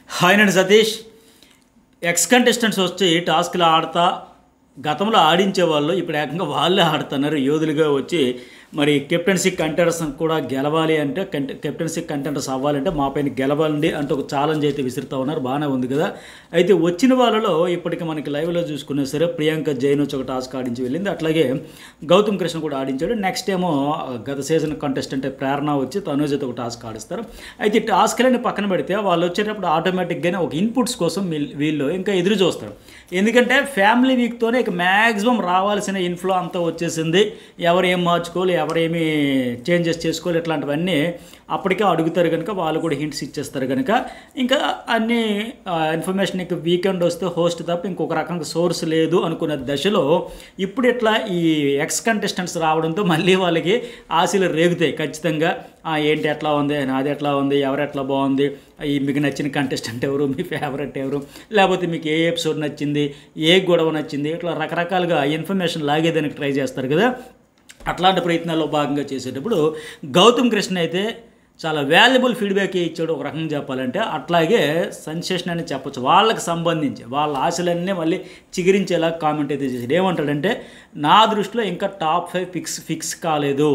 Hi అండి Satish. X contestants వచ్చి టాస్క్లు ఆడతా గతంలో ఆడించేవాళ్ళు ఇప్పుడు ఏకంగా వాళ్ళే ఆడుతున్నారు. యోధులుగా వచ్చి మరి కెప్టెన్సీ కంటెండర్స్ కూడా గెలవాలి అంటే కెప్టెన్సీ కంటెండర్స్ అవ్వాలంటే మా పైన గెలవండి అంటే ఒక ఛాలెంజ్ అయితే విసురుతూ ఉన్నారు. బాగానే ఉంది కదా. అయితే వచ్చిన వాళ్ళలో ఇప్పటికి మనకి లైవ్లో చూసుకున్నా సరే ప్రియాంక జైన్ వచ్చి ఒక టాస్క్ ఆడించి వెళ్ళింది. అట్లాగే గౌతమ్ కృష్ణ కూడా ఆడించాడు. నెక్స్ట్ ఏమో గత సీజన్ కంటెస్టెంట్ ప్రేరణ వచ్చి తనుజతో ఒక టాస్క్ ఆడిస్తారు. అయితే ఈ టాస్క్లని పక్కన పెడితే వాళ్ళు వచ్చేటప్పుడు ఆటోమేటిక్గానే ఒక ఇన్పుట్స్ కోసం వీళ్ళు ఇంకా ఎదురు చూస్తారు. ఎందుకంటే ఫ్యామిలీ వీక్తోనే ఇక మ్యాక్సిమం రావాల్సిన ఇన్ఫ్లో అంతా వచ్చేసింది. ఎవరు ఏం మార్చుకోవాలి, ఎవరేమి చేంజెస్ చేసుకోవాలి, ఇట్లాంటివన్నీ అప్పటికే అడుగుతారు కనుక వాళ్ళు కూడా హింట్స్ ఇచ్చేస్తారు కనుక ఇంకా అన్ని ఇన్ఫర్మేషన్ ఇంకా వీకెండ్ వస్తే హోస్ట్ తప్ప ఇంకొక రకంగా సోర్స్ లేదు అనుకునే దశలో ఇప్పుడు ఇట్లా ఈ ఎక్స్ కంటెస్టెంట్స్ రావడంతో మళ్ళీ వాళ్ళకి ఆశలు రేగుతాయి ఖచ్చితంగా. ఏంటి ఎట్లా ఉంది, నాది ఎట్లా ఉంది, ఎవరు ఎట్లా బాగుంది, మీకు నచ్చిన కంటెస్టెంట్ ఎవరు, మీ ఫేవరెట్ ఎవరు, లేకపోతే మీకు ఏ ఎపిసోడ్ నచ్చింది, ఏ గొడవ నచ్చింది, ఇట్లా రకరకాలుగా ఇన్ఫర్మేషన్ లాగేదానికి ట్రై చేస్తారు కదా. అట్లాంటి ప్రయత్నాల్లో భాగంగా చేసేటప్పుడు గౌతమ్ కృష్ణ అయితే చాలా వాల్యుబుల్ ఫీడ్బ్యాక్ ఇచ్చాడు ఒక రకంగా చెప్పాలంటే. అట్లాగే సెన్సేషన్ అని చెప్పచ్చు. వాళ్ళకి సంబంధించి వాళ్ళ ఆశలన్నీ మళ్ళీ చిగురించేలా కామెంట్ అయితే చేశాడు. ఏమంటాడంటే, నా దృష్టిలో ఇంకా టాప్ 5 ఫిక్స్ కాలేదు,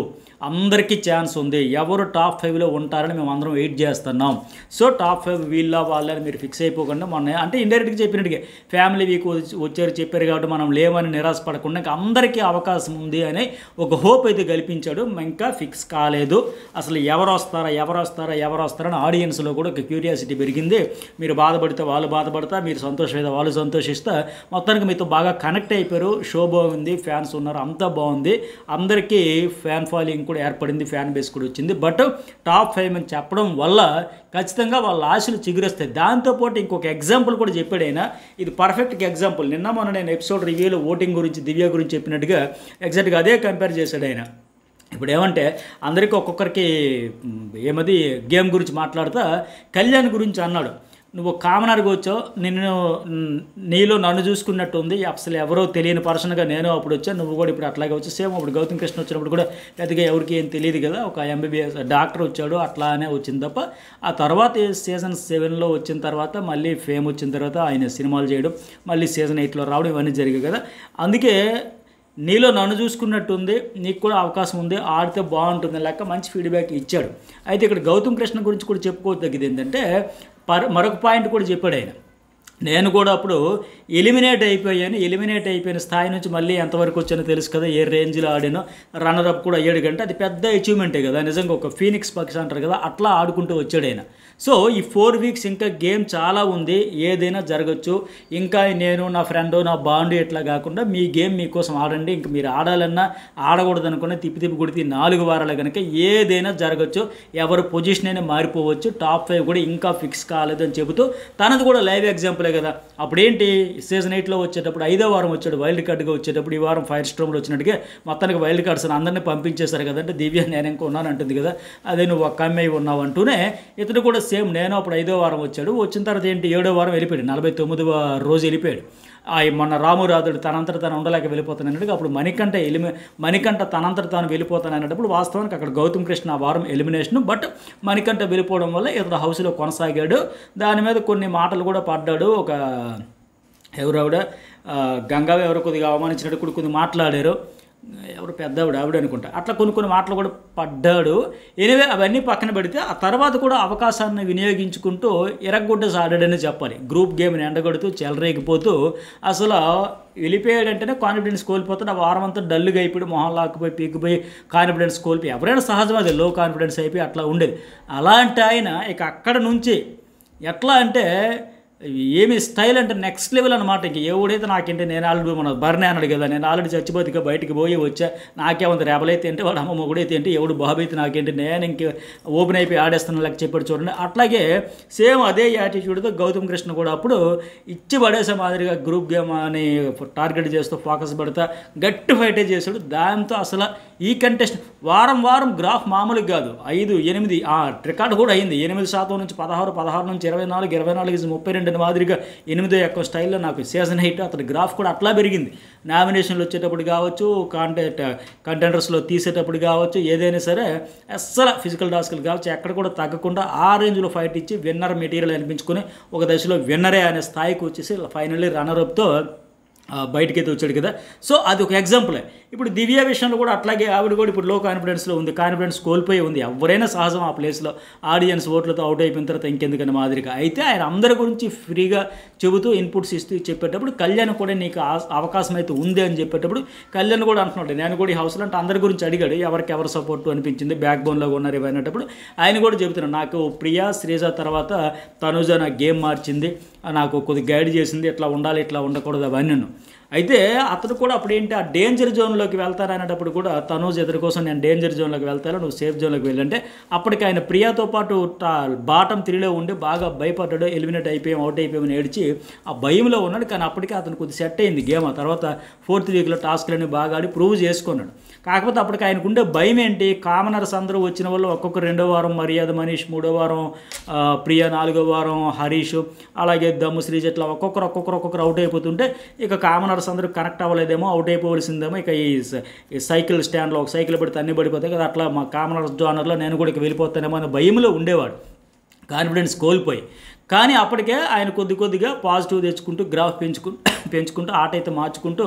అందరికీ ఛాన్స్ ఉంది, ఎవరు టాప్ 5లో ఉంటారని మేము అందరం వెయిట్ చేస్తున్నాం. సో టాప్ 5 వీళ్ళ వాళ్ళని మీరు ఫిక్స్ అయిపోకుండా మొన్న అంటే ఇండైరెక్ట్గా చెప్పినట్టుగా ఫ్యామిలీ వీక్ వచ్చారు చెప్పారు కాబట్టి మనం లేవని నిరాశపడకుండా ఇంకా అందరికీ అవకాశం ఉంది అని ఒక హోప్ అయితే కల్పించాడు. ఇంకా ఫిక్స్ కాలేదు, అసలు ఎవరు వస్తారని ఆడియన్స్లో కూడా ఒక క్యూరియాసిటీ పెరిగింది. మీరు బాధపడితే వాళ్ళు బాధపడతా, మీరు సంతోషమైతే వాళ్ళు సంతోషిస్తా, మొత్తానికి మీతో బాగా కనెక్ట్ అయిపోయారు. షో బాగుంది, ఫ్యాన్స్ ఉన్నారు, అంతా బాగుంది, అందరికీ ఫ్యాన్ ఫాలోయింగ్ కూడా ఏర్పడింది, ఫ్యాన్ బేస్ కూడా వచ్చింది. బట్ టాప్ 5 అని చెప్పడం వల్ల ఖచ్చితంగా వాళ్ళ ఆశలు చిగురేస్తాయి. దాంతోపాటు ఇంకొక ఎగ్జాంపుల్ కూడా చెప్పాడు ఆయన. ఇది పర్ఫెక్ట్ ఎగ్జాంపుల్. నిన్న మొన్న నేను ఎపిసోడ్ రివ్యూలో ఓటింగ్ గురించి దివ్య గురించి చెప్పినట్టుగా ఎగ్జాక్ట్గా అదే కంపేర్ చేశాడు ఆయన. ఇప్పుడు ఏమంటే అందరికీ ఒక్కొక్కరికి ఏమది గేమ్ గురించి మాట్లాడుతా కళ్యాణ్ గురించి అన్నాడు. నువ్వు కామనర్గా వచ్చావు, నీలో నన్ను చూసుకున్నట్టు ఉంది, అసలు ఎవరో తెలియని పర్సన్గా నేను అప్పుడు వచ్చాను, నువ్వు కూడా ఇప్పుడు అట్లాగే వచ్చి సేమ్ అప్పుడు గౌతమ్ కృష్ణ వచ్చినప్పుడు కూడా పెద్దగా ఎవరికి ఏం తెలియదు కదా, ఒక MBBS డాక్టర్ వచ్చాడు అట్లానే వచ్చింది తప్ప. ఆ తర్వాత సీజన్ 7లో వచ్చిన తర్వాత మళ్ళీ ఫేమ్ వచ్చిన తర్వాత ఆయన సినిమాలు చేయడం, మళ్ళీ సీజన్ 8లో రావడం, ఇవన్నీ జరిగాయి కదా. అందుకే నీలో నన్ను చూసుకున్నట్టుంది, నీకు కూడా అవకాశం ఉంది, ఆడితే బాగుంటుంది లెక్క మంచి ఫీడ్బ్యాక్ ఇచ్చాడు. అయితే ఇక్కడ గౌతమ్ కృష్ణ గురించి కూడా చెప్పుకోదగ్గది ఏంటంటే మరొక పాయింట్ కూడా చెప్పాడు ఆయన. నేను కూడా అప్పుడు ఎలిమినేట్ అయిపోయిన స్థాయి నుంచి మళ్ళీ ఎంతవరకు వచ్చానో తెలుసు కదా, ఏ రేంజ్లో ఆడానో, రన్నరప్ కూడా అయ్యాడు కంటే అది పెద్ద అచీవ్మెంటే కదా, నిజంగా ఒక ఫీనిక్స్ పక్షి అంటారు కదా, అట్లా ఆడుకుంటూ వచ్చాడు ఆయన. సో ఈ 4 వీక్స్ ఇంకా గేమ్ చాలా ఉంది, ఏదైనా జరగచ్చు. ఇంకా నేను నా ఫ్రెండ్ నా బాండ్ ఇట్లా కాకుండా మీ గేమ్ మీకోసం ఆడండి, ఇంక మీరు ఆడాలన్నా ఆడకూడదు అనుకున్న తిప్పి కొడితే 4 వారాలు కనుక ఏదైనా జరగచ్చు, ఎవరు పొజిషన్ అయినా మారిపోవచ్చు, టాప్ 5 కూడా ఇంకా ఫిక్స్ కాలేదు అని చెబుతూ తనది కూడా లైవ్ ఎగ్జాంపుల్ కదా. అప్పుడేంటి సీజన్ 8లో వచ్చేటప్పుడు 5వ వారం వచ్చాడు వైల్డ్ కార్డ్గా వచ్చేటప్పుడు, ఈ వారం ఫైర్ స్ట్రోమ్లో వచ్చినట్టుగా మొత్తానికి వైల్డ్ కార్డ్స్ అందరినీ పంపించేశారు కదంటే దివ్య నేను ఇంకా ఉన్నాను అంటుంది కదా, అదే నువ్వు ఒక్క అమ్మాయి ఉన్నావు అంటూనే ఇతను కూడా సేమ్ నేను అప్పుడు 5వ వారం వచ్చాడు, వచ్చిన తర్వాత ఏంటి 7వ వారం వెళ్ళిపోయాడు, 49వ రోజు వెళ్ళిపోయాడు. మొన్న రామురాధుడు తనంతట తాను ఉండలేక వెళ్ళిపోతాను అన్నట్టుగా అప్పుడు మణికంఠ తనంతట తాను వెళ్ళిపోతాను అనేటప్పుడు వాస్తవానికి అక్కడ గౌతమ్ కృష్ణ ఆ వారం ఎలిమినేషన్. బట్ మణికంఠ వెళ్ళిపోవడం వల్ల ఇతడు హౌస్లో కొనసాగాడు. దాని మీద కొన్ని మాటలు కూడా పడ్డాడు. ఒక ఎవరావిడ గంగావి ఎవరో కొద్దిగా అవమానించినట్టు కూడా కొన్ని మాట్లాడారు, ఎవరు ఆవిడ అనుకుంటా, అట్లా కొన్ని మాటలు కూడా పడ్డాడు. ఎనివే అవన్నీ పక్కన పెడితే ఆ తర్వాత కూడా అవకాశాన్ని వినియోగించుకుంటూ ఎరగొడ్డేసి ఆడాడని చెప్పాలి. గ్రూప్ గేమ్ని ఎండగొడుతూ చెలరేగిపోతూ అసలు వెళ్ళిపోయాడంటేనే కాన్ఫిడెన్స్ కోల్పోతాడు. ఆ వారం అంతా డల్గా అయిపోయి మొహం లాక్కుపోయి పీకిపోయి కాన్ఫిడెన్స్ కోల్పోయి ఎవరైనా సహజం, అది లో కాన్ఫిడెన్స్ అయిపోయి అట్లా ఉండేది. అలాంటి ఆయన ఇక అక్కడ నుంచి ఎట్లా అంటే ఏమి స్టైల్ అంటే నెక్స్ట్ లెవెల్ అనమాట. ఇంక ఎవడైతే నాకేంటి, నేను ఆల్రెడీ మన బర్నే అన్నాడు కదా, నేను ఆల్రెడీ చచ్చిపోతిగా బయటికి పోయి వచ్చా, నాకేమంత రేబలైతే ఏంటి, వాడు అమ్మ మొగుడైతే ఏంటి, ఎవడు బాబు అయితే నాకేంటి, నేను ఇంక ఓపెన్ అయిపోయి ఆడేస్తున్నా లెక్క చెప్పాడు చూడండి. అట్లాగే సేమ్ అదే యాటిట్యూడ్తో గౌతమ్ కృష్ణ కూడా అప్పుడు ఇచ్చి పడేసే మాదిరిగా గ్రూప్ గేమ్ అని టార్గెట్ చేస్తూ ఫోకస్ పడతా గట్టి ఫైటే చేశాడు. దాంతో అసలు ఈ కంటెస్ట్ వారం గ్రాఫ్ మామూలుగా కాదు, 5, 8 రికార్డు కూడా అయింది. 8% నుంచి 16 నుంచి 24, 24 32 అంటే మాదిరిగా 8 ఎక్కువ స్టైల్లో నాకు సీజన్ 8 అతని గ్రాఫ్ కూడా అట్లా పెరిగింది. నామినేషన్లు వచ్చేటప్పుడు కావచ్చు, కంటెండర్స్లో తీసేటప్పుడు కావచ్చు, ఏదైనా సరే అస్సలు ఫిజికల్ టాస్క్లు కావచ్చు ఎక్కడ కూడా తగ్గకుండా ఆ రేంజ్లో ఫైట్ ఇచ్చి విన్నర్ మెటీరియల్ అనిపించుకొని ఒక దశలో విన్నరే అనే స్థాయికి వచ్చేసి ఫైనల్లీ రన్నర్అప్తో బయటకైతే వచ్చాడు కదా. సో అది ఒక ఎగ్జాంపులే. ఇప్పుడు దివ్య విషయంలో కూడా అట్లాగే ఆవిడ కూడా ఇప్పుడు లో కాన్ఫిడెన్స్లో ఉంది, కాన్ఫిడెన్స్ కోల్పోయి ఉంది. ఎవరైనా సహజం ఆ ప్లేస్లో ఆడియన్స్ ఓట్లతో అవుట్ అయిపోయిన తర్వాత ఇంకెందుకని మాదిరిగా. అయితే ఆయన అందరి గురించి ఫ్రీగా చెబుతూ ఇన్పుట్స్ ఇస్తూ చెప్పేటప్పుడు కళ్యాణ్ కూడా నీకు అవకాశం అయితే ఉంది అని చెప్పేటప్పుడు కళ్యాణ్ కూడా అంటున్నాడు, నేను కూడా ఈ హౌస్లో అంటే అందరి గురించి అడిగాడు, ఎవరికి ఎవరు సపోర్ట్ అనిపించింది, బ్యాక్ బోన్లో ఉన్నారు ఇవి అనేటప్పుడు ఆయన కూడా చెబుతున్నాడు, నాకు ప్రియా శ్రీజ తర్వాత తనుజ నా గేమ్ మార్చింది, నాకు కొద్దిగా గైడ్ చేసింది, ఇట్లా ఉండాలి ఇట్లా ఉండకూడదు అవన్నీ. అయితే అతను కూడా అప్పుడేంటి ఆ డేంజర్ జోన్లోకి వెళ్తారనేటప్పుడు కూడా తనూజ్ ఎదురు కోసం నేను డేంజర్ జోన్లోకి వెళ్తాను, నువ్వు సేఫ్ జోన్లోకి వెళ్ళంటే అప్పటికి ఆయన ప్రియాతో పాటు బాటం 3లో ఉండి బాగా భయపడ్డాడు, ఎలిమినేట్ అయిపోయాం అవుట్ అయిపోయామని ఏడ్చి ఆ భయంలో ఉన్నాడు. కానీ అప్పటికే అతను కొద్ది సెట్ అయింది గేమ్. ఆ తర్వాత 4th వీక్లో టాస్క్లన్నీ బాగా ఆడి ప్రూవ్ చేసుకున్నాడు. కాకపోతే అప్పటికి ఆయనకు ఉండే భయం ఏంటి, కామనర్స్ అందరూ వచ్చిన వాళ్ళు ఒక్కొక్క 2వ వారం మర్యాద మనీష్, 3వ వారం ప్రియా, 4వ వారం హరీష్, అలాగే దమ్ము శ్రీజ, ఇట్లా ఒక్కొక్కరు అవుట్ అయిపోతుంటే ఇక కామనర్స్ అందరూ కనెక్ట్ అవ్వలేదేమో, అవుట్ అయిపోవలసిందేమో, ఇక ఈ సైకిల్ స్టాండ్లో ఒక సైకిల్ పడితే అన్నీ పడిపోతాయి కదా, అట్లా మా కామనర్స్ జోనర్లో నేను కూడా ఇక వెళ్ళిపోతానేమో అనే భయంలో ఉండేవాడు, కాన్ఫిడెన్స్ కోల్పోయి. కానీ అప్పటికే ఆయన కొద్దిగా పాజిటివ్ తెచ్చుకుంటూ గ్రాఫ్ పెంచుకుంటూ ఆట అయితే మార్చుకుంటూ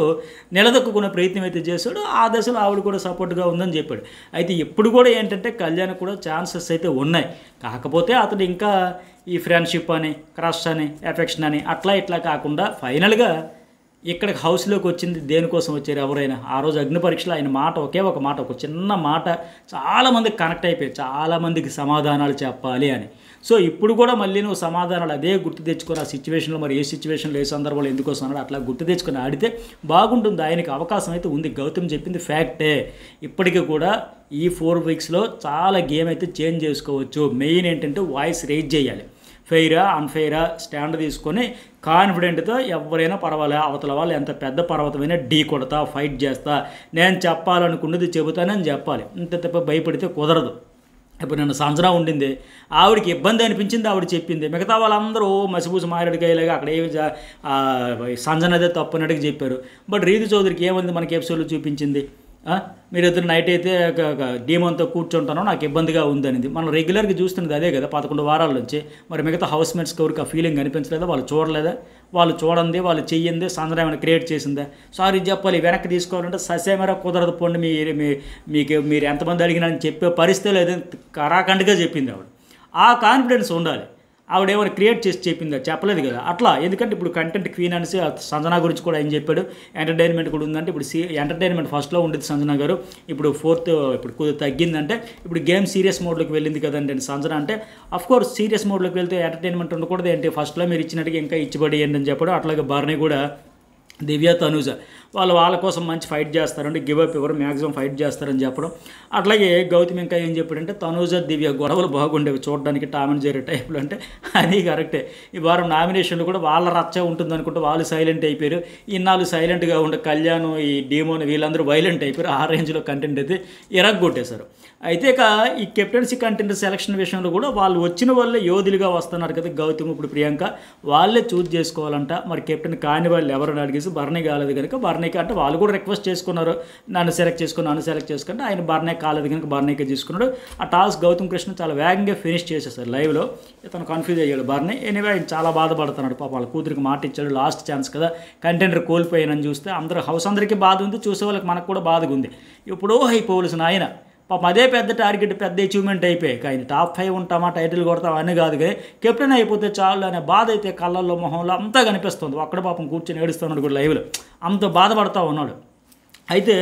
నిలదొక్కునే ప్రయత్నం అయితే చేశాడు. ఆ దశలో ఆవిడ కూడా సపోర్ట్గా ఉందని చెప్పాడు. అయితే ఇప్పుడు కూడా ఏంటంటే కళ్యాణ్ కూడా ఛాన్సెస్ అయితే ఉన్నాయి. కాకపోతే అతడు ఇంకా ఈ ఫ్రెండ్షిప్ అని, క్రష్ అని, ఎఫెక్షన్ అని అట్లా ఇట్లా కాకుండా ఫైనల్గా ఇక్కడికి హౌస్లోకి వచ్చింది దేనికోసం వచ్చారు ఎవరైనా. ఆ రోజు అగ్ని పరీక్షలో ఆయన మాట ఒకే ఒక మాట, ఒక చిన్న మాట చాలామందికి కనెక్ట్ అయిపోయి చాలామందికి సమాధానాలు చెప్పాలి అని. సో ఇప్పుడు కూడా మళ్ళీ నువ్వు సమాధానాలు అదే గుర్తు తెచ్చుకొని ఆ సిచ్యువేషన్లో మరి ఏ సిచ్యువేషన్లో ఏ సందర్భంలో ఎందుకోసం అన్నాడు అట్లా గుర్తు తెచ్చుకొని ఆడితే బాగుంటుంది. ఆయనకి అవకాశం అయితే ఉంది. గౌతమ్ చెప్పింది ఫ్యాక్టే. ఇప్పటికీ కూడా ఈ 4 వీక్స్లో చాలా గేమ్ అయితే చేంజ్ చేసుకోవచ్చు. మెయిన్ ఏంటంటే వాయిస్ రేజ్ చేయాలి. ఫెయిరా అన్ఫెయిరా స్టాండ్ తీసుకొని కాన్ఫిడెంట్తో ఎవరైనా పర్వాలేదు, అవతల వాళ్ళు ఎంత పెద్ద పర్వతమైనా ఢీ కొడతా, ఫైట్ చేస్తా, నేను చెప్పాలనుకున్నది చెబుతానని చెప్పాలి. ఇంత తప్ప భయపడితే కుదరదు. ఇప్పుడు నన్ను సంజన ఉండింది, ఆవిడకి ఇబ్బంది అనిపించింది, ఆవిడ చెప్పింది. మిగతా వాళ్ళందరూ మసిపూసి మారేడుకాయలాగా అక్కడ ఏమి సంజనదే తప్పు అన్నట్టుగా చెప్పారు. బట్ రీతు చౌదరికి ఏమైంది మనకి ఎపిసోడ్లో చూపించింది, మీరిద్దరు నైట్ అయితే డీమంతో కూర్చుంటానో నాకు ఇబ్బందిగా ఉందనేది. మనం రెగ్యులర్గా చూస్తున్నది అదే కదా 11 వారాల నుంచి. మరి మిగతా హౌస్ మేట్స్కి ఎవరికి ఆ ఫీలింగ్ అనిపించలేదా, వాళ్ళు చూడలేదా, వాళ్ళు చూడండి, వాళ్ళు చెయ్యింది, సందర్భం ఏమైనా క్రియేట్ చేసిందా, సారీ చెప్పాలి, వెనక్కి తీసుకోవాలంటే ససేమరా కుదరదు పోండి, మీరు ఎంతమంది అడిగినా అని చెప్పే పరిస్థితి లేదని కరాఖండిగా చెప్పింది ఆవిడ. ఆ కాన్ఫిడెన్స్ ఉండాలి. ఆవిడ ఏమైనా క్రియేట్ చేసి చెప్పిందా, చెప్పలేదు కదా అట్లా. ఎందుకంటే ఇప్పుడు కంటెంట్ క్వీన్ అనేసి సంజన గురించి కూడా ఏం చెప్పాడు, ఎంటర్టైన్మెంట్ కూడా ఉందంటే ఇప్పుడు ఎంటర్టైన్మెంట్ ఫస్ట్లో ఉండేది సంజన గారు, ఇప్పుడు 4th ఇప్పుడు కొద్దిగా తగ్గిందంటే ఇప్పుడు గేమ్ సీరియస్ మోడ్లోకి వెళ్ళింది కదండి సంజన. అంటే అఫ్కోర్స్ సీరియస్ మోడ్లోకి వెళ్తే ఎంటర్టైన్మెంట్ ఉండకూడదు ఏంటి, ఫస్ట్లో మీరు ఇచ్చినట్టుగా ఇంకా ఇచ్చిబడి ఏంటి అని చెప్పడం. అట్లాగే బార్నీ కూడా దివ్య తనూజ వాళ్ళ కోసం మంచి ఫైట్ చేస్తారంటే గివప్ ఎవరు మ్యాక్సిమం ఫైట్ చేస్తారని చెప్పడం. అట్లాగే గౌతమ్ ఇంకా ఏం చెప్పాడంటే తనూజ దివ్య గొడవలు బాగుండేవి చూడడానికి, టామ్ అండ్ జెర్రీ టైప్లో. అంటే అది కరెక్టే. ఈ వారం నామినేషన్లు కూడా వాళ్ళ రచ్చ ఉంటుంది అనుకుంటే వాళ్ళు సైలెంట్ అయిపోయారు. ఇన్నాళ్ళు సైలెంట్గా ఉండే కళ్యాణ్, ఈ డీమోన్ వీళ్ళందరూ వైలెంట్ అయిపోయారు. ఆ రేంజ్లో కంటెంట్ అయితే ఇరగ్గొట్టేశారు. అయితే ఇక ఈ కెప్టెన్సీ కంటెంట్ సెలక్షన్ విషయంలో కూడా వాళ్ళు వచ్చిన వాళ్ళే యోధులుగా వస్తున్నారు కదా. గౌతమ్ ఇప్పుడు ప్రియాంక వాళ్ళే చూజ్ చేసుకోవాలంట. మరి కెప్టెన్ కాని వాళ్ళు ఎవరైనా అడిగేసి బర్నీ కాలేదు కనుక బర్నీకి అంటే వాళ్ళు కూడా రిక్వెస్ట్ చేసుకున్నారు, నన్ను సెలెక్ట్ చేసుకుంటే ఆయన బర్నీ కాలేదు కనుక బర్నీకే తీసుకున్నాడు. ఆ టాస్క్ గౌతమ్ కృష్ణ చాలా వేగంగా ఫినిష్ చేసేసారు లైవ్లో. ఇతను కన్ఫ్యూజ్ అయ్యాడు బర్నీ. ఎనీవే ఆయన చాలా బాధపడుతున్నాడు పాప, వాళ్ళ కూతురికి మాట ఇచ్చాడు, లాస్ట్ ఛాన్స్ కదా, కంటెండర్ కోల్పోయానని చూస్తే హౌస్ అందరికీ బాధ ఉంది, చూసే వాళ్ళకి మనకు కూడా బాధగా ఉంది. ఎప్పుడో అయిపోవలసిన ఆయన పాపం అదే పెద్ద టార్గెట్, పెద్ద అచీవ్మెంట్ అయిపోయాయి. ఆయన టాప్ 5 ఉంటామా, టైటిల్ కొడతామా అని కాదు కానీ కెప్టెన్ అయిపోతే చాలు అనే బాధ అయితే కళ్ళల్లో మొహంలో అంతా కనిపిస్తుంది. అక్కడ పాపం కూర్చొని ఏడుస్తున్నాడు కూడా లైవ్లో, అంత బాధపడతా ఉన్నాడు. అయితే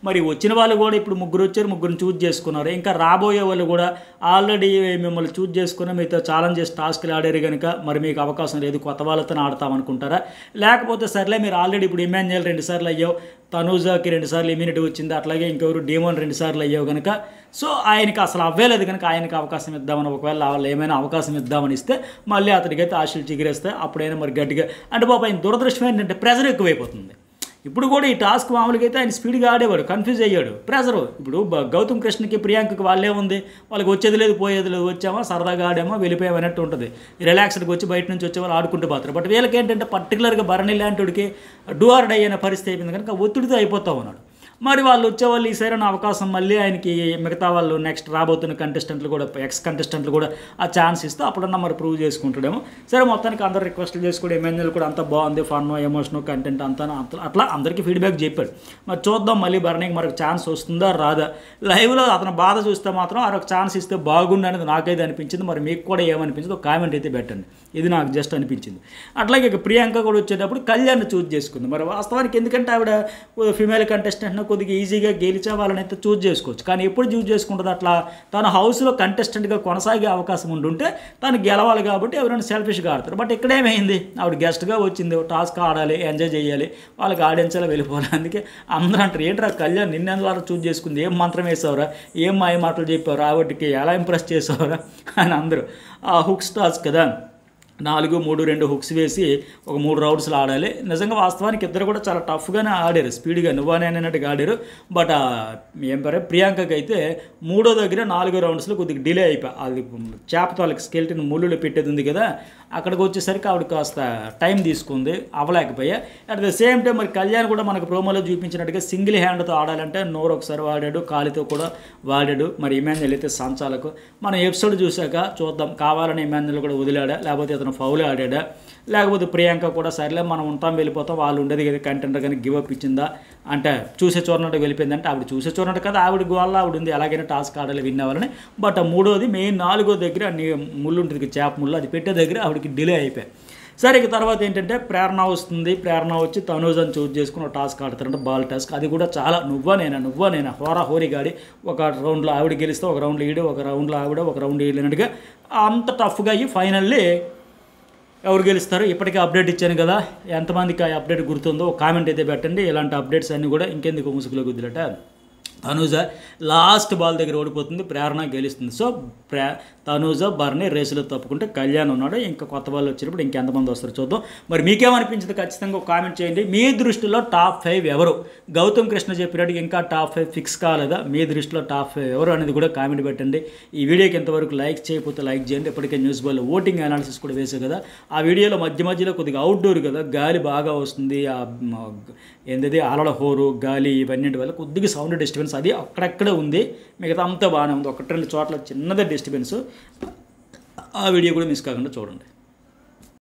మరి వచ్చిన వాళ్ళు కూడా ఇప్పుడు 3 వచ్చారు, 3 చూజ్ చేసుకున్నారు. ఇంకా రాబోయే వాళ్ళు కూడా ఆల్రెడీ మిమ్మల్ని చూజ్ చేసుకుని మీతో ఛాలెంజెస్ టాస్క్లు ఆడారు కనుక మరి మీకు అవకాశం లేదు, కొత్త వాళ్ళతో ఆడతామనుకుంటారా? లేకపోతే సర్లే మీరు ఆల్రెడీ ఇప్పుడు ఇమాన్యుయల్ 2 సార్లు అయ్యావు, తనూజాకి 2 సార్లు ఇమ్యూనిటీ వచ్చింది, అట్లాగే ఇంకెవరు డీమోన్ 2 సార్లు అయ్యావు కనుక సో ఆయనకి అసలు అవ్వలేదు కనుక ఆయనకి అవకాశం ఇద్దామని, ఒకవేళ వాళ్ళు ఏమైనా అవకాశం ఇద్దామని ఇస్తే మళ్ళీ అతనికైతే ఆశలు చిగిరేస్తే అప్పుడైనా మరి గట్టిగా అంటే పాప ఆయన దురదృష్టం ఏంటంటే ప్రెజర్ ఎక్కువైపోతుంది. ఇప్పుడు కూడా ఈ టాస్క్ మామూలుగా అయితే ఆయన స్పీడ్గా ఆడేవాడు, కన్ఫ్యూజ్ అయ్యాడు, ప్రెజరు. ఇప్పుడు గౌతమ్ కృష్ణకి ప్రియాంకకి వాళ్ళే ఉంది, వాళ్ళకి వచ్చేది లేదు పోయేది లేదు, వచ్చామా సరదాగా ఆడామా వెళ్ళిపోయాం అన్నట్టు ఉంటుంది, రిలాక్స్డ్గా వచ్చి బయట నుంచి వచ్చే వాళ్ళు ఆడుకుంటూ పోతారు. బట్ వీళ్ళకి ఏంటంటే పర్టికులర్గా భరణి లాంటికి డూ ఆర్ డై అనే పరిస్థితి అయిపోయింది కనుక ఒత్తిడితో అయిపోతా ఉన్నాడు. మరి వాళ్ళు వచ్చేవాళ్ళు ఈసారి అవకాశం మళ్ళీ ఆయనకి మిగతా వాళ్ళు నెక్స్ట్ రాబోతున్న కంటెస్టెంట్లు కూడా ఎక్స్ కంటెస్టెంట్లు కూడా ఆ ఛాన్స్ ఇస్తే అప్పుడన్నా మరి ప్రూవ్ చేసుకుంటాడేమో. సరే మొత్తానికి అందరు రిక్వెస్ట్లు చేసుకోవడం, ఎమ్మెల్యేలు కూడా అంతా బాగుంది, ఫన్ ఎమోషనల్ కంటెంట్ అంతా అట్లా అందరికీ ఫీడ్బ్యాక్ చెప్పాడు. మరి చూద్దాం మళ్ళీ భరణికి మరొక ఛాన్స్ వస్తుందా రాదా. లైవ్లో అతను బాధ చూస్తే మాత్రం అదొక ఛాన్స్ ఇస్తే బాగుండు అనేది నాకైతే అనిపించింది. మరి మీకు కూడా ఏమనిపించింది ఒక కామెంట్ అయితే పెట్టండి, ఇది నాకు జస్ట్ అనిపించింది. అట్లాగే ఇక ప్రియాంక కూడా వచ్చేటప్పుడు కళ్యాణ్ చూజ్ చేసుకుంది. మరి వాస్తవానికి ఎందుకంటే ఆవిడ ఫిమేల్ కంటెస్టెంట్ కొద్దిగా ఈజీగా గెలిచే వాళ్ళని అయితే చూజ్ చేసుకోవచ్చు, కానీ ఎప్పుడు చూజ్ చేసుకుంటుంది అట్లా తన హౌస్లో కంటెస్టెంట్గా కొనసాగే అవకాశం ఉంటుంటే తను గెలవాలి కాబట్టి ఎవరైనా సెల్ఫిష్గా ఆడతారు. బట్ ఇక్కడేమైంది, ఆవిడ గెస్ట్గా వచ్చింది, టాస్క్ ఆడాలి, ఎంజాయ్ చేయాలి, వాళ్ళకి ఆడించాలి, వెళ్ళిపోవాలి. అందుకే అందరూ అంటారు ఏంట్రా కళ్యాణ్ నిన్నెందుకు చూజ్ చేసుకుంది, ఏం మంత్రం వేసావురా, ఏం మాయ మాటలు చెప్పారు, ఆవిడకి ఎలా ఇంప్రెస్ చేసావురా అని అందరూ. ఆ హుక్స్ టాస్క్ కదా, 4, 3, 2 హుక్స్ వేసి ఒక 3 రౌండ్స్లో ఆడాలి. నిజంగా వాస్తవానికి ఇద్దరు కూడా చాలా టఫ్గానే ఆడారు, స్పీడ్గా నువ్వనే అన్నట్టుగా ఆడారు. బట్ ఏం పేరు ప్రియాంకకి అయితే 3వ దగ్గర 4 రౌండ్స్లో కొద్దిగా డిలే అయిపోయి, అది చేపతో వాళ్ళకి స్కెల్టన్ ముళ్ళులో పెట్టేది ఉంది కదా, అక్కడికి వచ్చేసరికి ఆవిడ కాస్త టైం తీసుకుంది, అవ్వలేకపోయా. అట్ ద సేమ్ టైం మరి కళ్యాణ్ కూడా మనకు ప్రోమోలో చూపించినట్టుగా సింగిల్ హ్యాండ్తో ఆడాలంటే నోరు ఒకసారి వాడాడు, కాలితో కూడా వాడాడు. మరి ఇమాన్యుల్ అయితే సంచాలకు మనం ఎపిసోడ్ చూశాక చూద్దాం, కావాలని ఇమాన్యుల్ కూడా వదిలాడా, లేకపోతే అతను ఫౌల్ ఆడాడా, లేకపోతే ప్రియాంక కూడా సరేలే మనం ఉంటాం వెళ్ళిపోతాం, వాళ్ళు ఉండేది కదా కంటెంట్ కానీ గివ్ అప్ ఇచ్చిందా అంటే చూసే చూడనట్టు వెళ్ళిపోయిందంటే ఆవిడ చూసే చూడనట్టు కదా, ఆవిడ గోళ్ళ ఆవిడ ఉంది ఎలాగైనా టాస్క్ ఆడాలి విన్ అవ్వాలని. బట్ 3వది మెయిన్ 4వ దగ్గర ముళ్ళు ఉంటుంది చేప ముళ్ళు, అది పెట్టే దగ్గర ఆవిడకి డిలే అయిపోయాయి. సరే ఇక తర్వాత ఏంటంటే ప్రేరణ వస్తుంది, ప్రేరణ వచ్చి తనూజని చూజ్ చేసుకుని ఒక టాస్క్ ఆడతారంటే బాల్ టాస్క్, అది కూడా చాలా నువ్వా నేనా హోరా హోరీ గాడి, ఒక రౌండ్లో ఆవిడ గెలిస్తే ఒక రౌండ్లో ఈడు, ఒక రౌండ్లో ఆవిడ, ఒక రౌండ్ ఈడినట్టుగా అంత టఫ్గా అయ్యి ఫైనల్లీ ఎవరు గెలుస్తారు. ఇప్పటికే అప్డేట్ ఇచ్చాను కదా, ఎంతమందికి ఆ అప్డేట్ గుర్తుందో ఒక కామెంట్ అయితే పెట్టండి. ఇలాంటి అప్డేట్స్ అన్నీ కూడా ఇంకెందుకు ముసుగులో కుదిరట. తనూజ లాస్ట్ బాల్ దగ్గర ఓడిపోతుంది, ప్రేరణ గెలుస్తుంది. సో తనూజ భరణి రేసులో తప్పుకుంటే కళ్యాణ్ ఉన్నాడు, ఇంకా కొత్త వాళ్ళు వచ్చినప్పుడు ఇంకెంతమంది వస్తారు చూద్దాం. మరి మీకేమనిపించింది ఖచ్చితంగా ఒక కామెంట్ చేయండి. మీ దృష్టిలో టాప్ 5 ఎవరు, గౌతమ్ కృష్ణ చెప్పినట్టు ఇంకా టాప్ 5 ఫిక్స్ కాలేదా, మీ దృష్టిలో టాప్ 5 ఎవరు అనేది కూడా కామెంట్ పెట్టండి. ఈ వీడియోకి ఎంతవరకు లైక్ చేయకపోతే లైక్ చేయండి. ఇప్పటికే న్యూస్ బాల్లో ఓటింగ్ అనాలిసిస్ కూడా వేసావు కదా, ఆ వీడియోలో మధ్యలో కొద్దిగా అవుట్డోర్ కదా, గాలి బాగా వస్తుంది, ఏంటది అలల హోరు గాలి ఇవన్నింటి వల్ల కొద్దిగా సౌండ్ డిస్టర్బెన్స్ అది అక్కడక్కడే ఉంది, మిగతా అంతా బాగానే ఉంది, 1-2 చోట్ల చిన్నదే డిస్టర్బెన్స్. ఆ వీడియో కూడా మిస్ కాకుండా చూడండి.